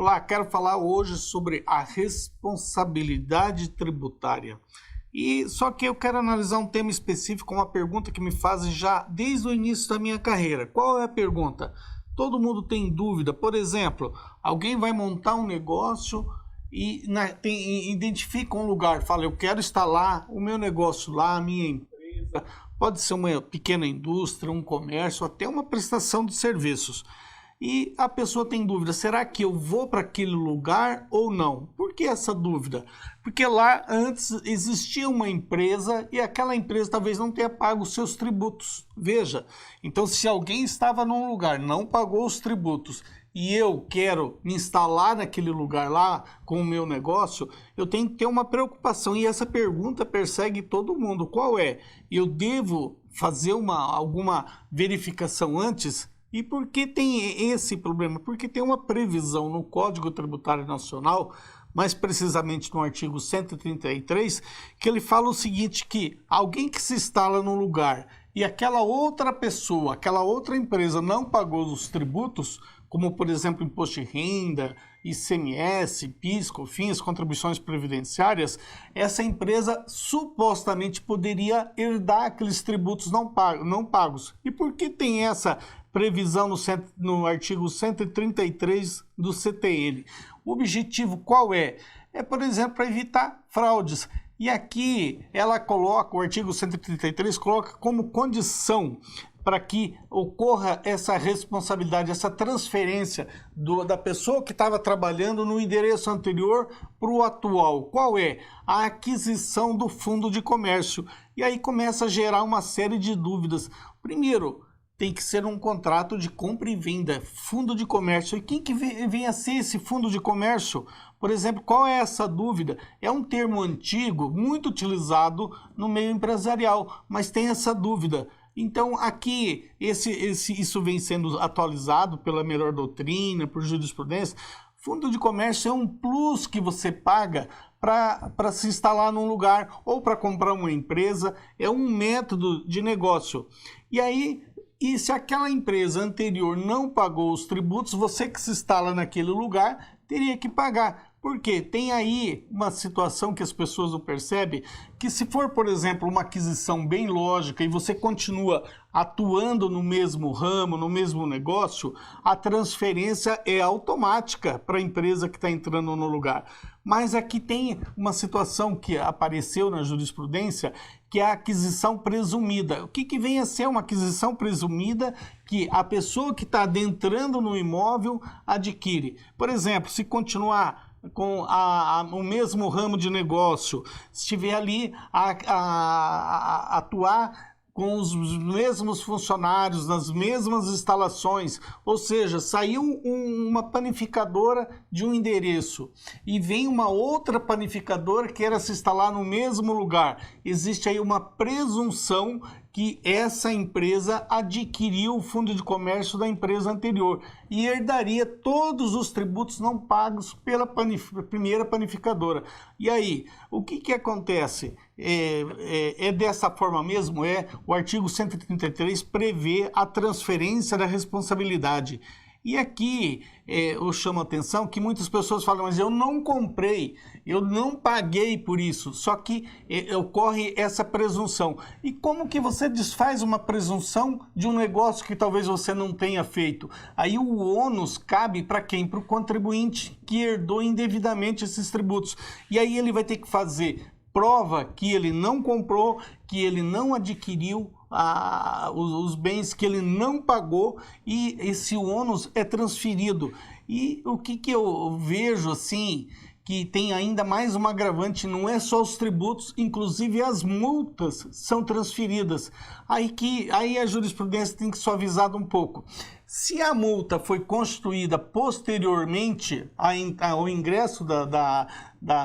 Olá, quero falar hoje sobre a responsabilidade tributária. E só que eu quero analisar um tema específico, uma pergunta que me fazem já desde o início da minha carreira. Qual é a pergunta? Todo mundo tem dúvida. Por exemplo, alguém vai montar um negócio e identifica um lugar, fala, eu quero instalar o meu negócio lá, a minha empresa, pode ser uma pequena indústria, um comércio, até uma prestação de serviços. E a pessoa tem dúvida, será que eu vou para aquele lugar ou não? Por que essa dúvida? Porque lá antes existia uma empresa e aquela empresa talvez não tenha pago os seus tributos. Veja, então se alguém estava num lugar, não pagou os tributos e eu quero me instalar naquele lugar lá com o meu negócio, eu tenho que ter uma preocupação. E essa pergunta persegue todo mundo. Qual é? Eu devo fazer alguma verificação antes? E por que tem esse problema? Porque tem uma previsão no Código Tributário Nacional, mais precisamente no artigo 133, que ele fala o seguinte, que alguém que se instala no lugar e aquela outra pessoa, aquela outra empresa não pagou os tributos, como por exemplo imposto de renda, ICMS, PIS, COFINS, contribuições previdenciárias, essa empresa supostamente poderia herdar aqueles tributos não pagos. E por que tem essa previsão no artigo 133 do CTN? O objetivo qual é? É, por exemplo, para evitar fraudes. E aqui ela coloca, o artigo 133 coloca como condição para que ocorra essa responsabilidade, essa transferência da pessoa que estava trabalhando no endereço anterior para o atual. Qual é? A aquisição do fundo de comércio. E aí começa a gerar uma série de dúvidas. Primeiro, tem que ser um contrato de compra e venda, fundo de comércio. E quem que vem a ser esse fundo de comércio? Por exemplo, qual é essa dúvida? É um termo antigo, muito utilizado no meio empresarial, mas tem essa dúvida. Então, aqui, isso vem sendo atualizado pela melhor doutrina, por jurisprudência. Fundo de comércio é um plus que você paga para se instalar num lugar ou para comprar uma empresa, é um método de negócio. E aí, se aquela empresa anterior não pagou os tributos, você que se instala naquele lugar teria que pagar. Porque tem aí uma situação que as pessoas não percebem, que se for, por exemplo, uma aquisição bem lógica e você continua atuando no mesmo ramo, no mesmo negócio, a transferência é automática para a empresa que está entrando no lugar. Mas aqui tem uma situação que apareceu na jurisprudência, que é a aquisição presumida. O que vem a ser uma aquisição presumida? Que a pessoa que está adentrando no imóvel adquire. Por exemplo, se continuar com o mesmo ramo de negócio, se estiver ali a atuar com os mesmos funcionários, nas mesmas instalações, ou seja, saiu uma panificadora de um endereço e vem uma outra panificadora que queira se instalar no mesmo lugar, existe aí uma presunção que essa empresa adquiriu o fundo de comércio da empresa anterior e herdaria todos os tributos não pagos pela primeira panificadora. E aí, o que acontece? É dessa forma mesmo? O artigo 133 prevê a transferência da responsabilidade. E aqui eu chamo a atenção que muitas pessoas falam, mas eu não comprei, eu não paguei por isso, só que ocorre essa presunção. E como que você desfaz uma presunção de um negócio que talvez você não tenha feito? Aí o ônus cabe para quem? Para o contribuinte que herdou indevidamente esses tributos. E aí ele vai ter que fazer prova que ele não comprou, que ele não adquiriu os bens, que ele não pagou e esse ônus é transferido. E o que eu vejo assim, que tem ainda mais uma agravante, não é só os tributos, inclusive as multas são transferidas. Aí a jurisprudência tem que suavizar um pouco. Se a multa foi constituída posteriormente ao ingresso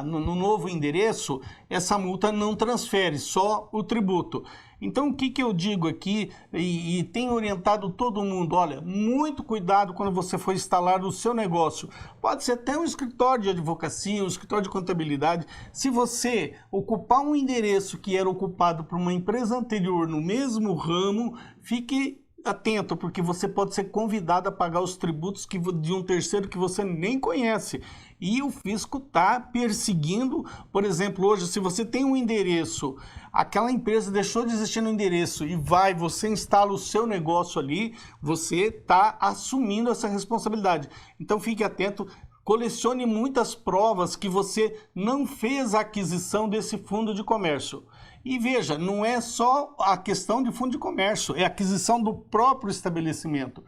no novo endereço, essa multa não transfere, só o tributo. Então, o que eu digo aqui, e tenho orientado todo mundo, olha, muito cuidado quando você for instalar o seu negócio. Pode ser até um escritório de advocacia, um escritório de contabilidade. Se você ocupar um endereço que era ocupado por uma empresa anterior no mesmo ramo, fique atento, porque você pode ser convidado a pagar os tributos de um terceiro que você nem conhece. E o fisco está perseguindo, por exemplo, hoje, se você tem um endereço, aquela empresa deixou de existir no endereço e você instala o seu negócio ali, você está assumindo essa responsabilidade. Então fique atento. Colecione muitas provas que você não fez a aquisição desse fundo de comércio. E veja, não é só a questão de fundo de comércio, é a aquisição do próprio estabelecimento.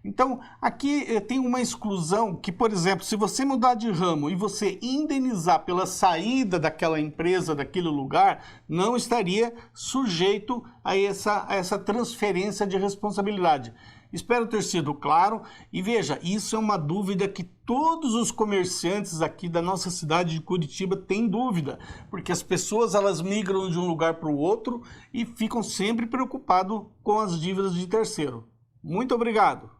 Então, aqui tem uma exclusão que, por exemplo, se você mudar de ramo e você indenizar pela saída daquela empresa, daquele lugar, não estaria sujeito a essa transferência de responsabilidade. Espero ter sido claro e veja, isso é uma dúvida que todos os comerciantes aqui da nossa cidade de Curitiba têm dúvida, porque as pessoas elas migram de um lugar para o outro e ficam sempre preocupados com as dívidas de terceiro. Muito obrigado!